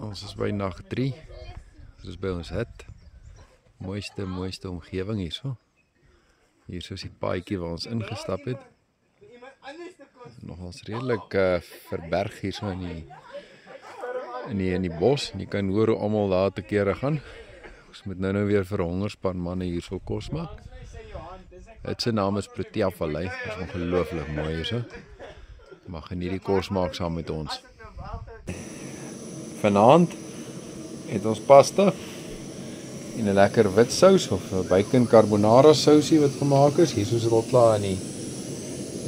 Ons is by nag 3. Dit is by ons hut. Mooiste omgewing hierso. Hier is die paadjie waar ons ingestap het. Nogals redelik verberg hierso in die bos. Jy kan hoor hoe almal daar te kere gaan. Ons moet nou weer vir 'n hongerspan manne hierso kos maak. Dit se naam is Protea Vallei. Dit is ongelooflik mooi hierso. Mag geniet die kos maak saam met ons. Vanaand het ons pasta en 'n lekker wit sous of 'n bacon carbonara sousie wat gemaak is. Hier is rotla in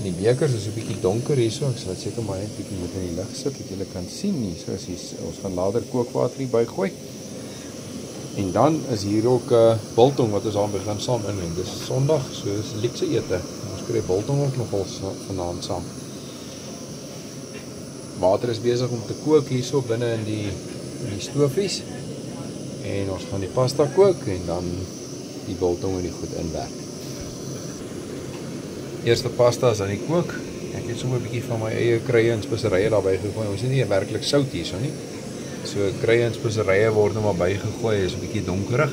die bekers. Is 'n bietjie donker hierso. Ek sal dit seker maar net bietjie met in die lig sit dat julle kan sien hierso. Ons gaan later kookwater hierby gooi. En dan is hier ook 'n biltong wat ons aan begin saam inwend. Dis Sondag, so dis luukse ete. Ons kry biltong ook nogal vanaand saam. Water is besig om te kook hierso binne in die stoofies. En ons gaan die pasta kook en dan die biltong en die goed inwerk. Eerste pasta is aan die kook. Ek het sommer 'n bietjie van my eie kruie en speserye daarby gegooi. Ons het nie werklik sout hierso nie. So kruie en speserye word nou maar bygegooi, is 'n bietjie donkerig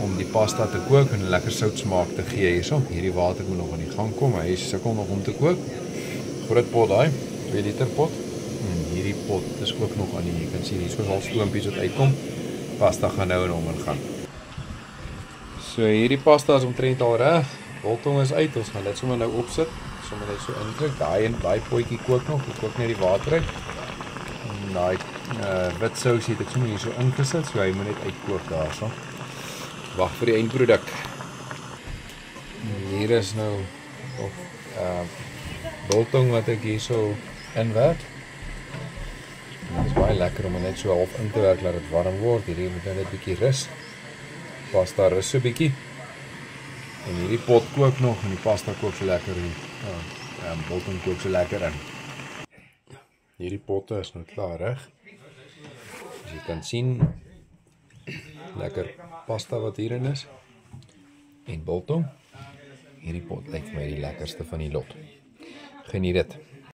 om die pasta te kook en 'n lekker soutsmaak te gee hierso. Hierdie water moet nog aan die gang kom. Hy sukkel nog om te kook. Groot pot daai, 2 liter pot. En hierdie pot is ook nog aan die, jy kan sien hier soos al stoompies wat uitkom. Pasta gaan nou in hom ingaan. So hierdie pasta is omtrent al reg. Biltong is uit. Ons gaan dit sommer nou opsit. Sommer net so indruk. Daai potjie kook nog. Ek kook net die water uit. En daai wit sousie het ek sommer hier so ingesit, so hy moet net uitkook daarso. Wag vir die eindproduk. Hier is nou of biltong wat ek hierso inwerk. Dit is baie lekker om net so half in te werk laat dit warm word. Hierdie moet net 'n bietjie rus. Pasta rus so 'n bietjie. En hierdie pot kook nog en die pasta kook so lekker in. Biltong kook so lekker in. Hierdie potte is nou klaar reg. As jy kan sien, lekker pasta wat hierin is. En biltong. Hierdie pot lyk vir my die lekkerste van die lot. Geniet dit.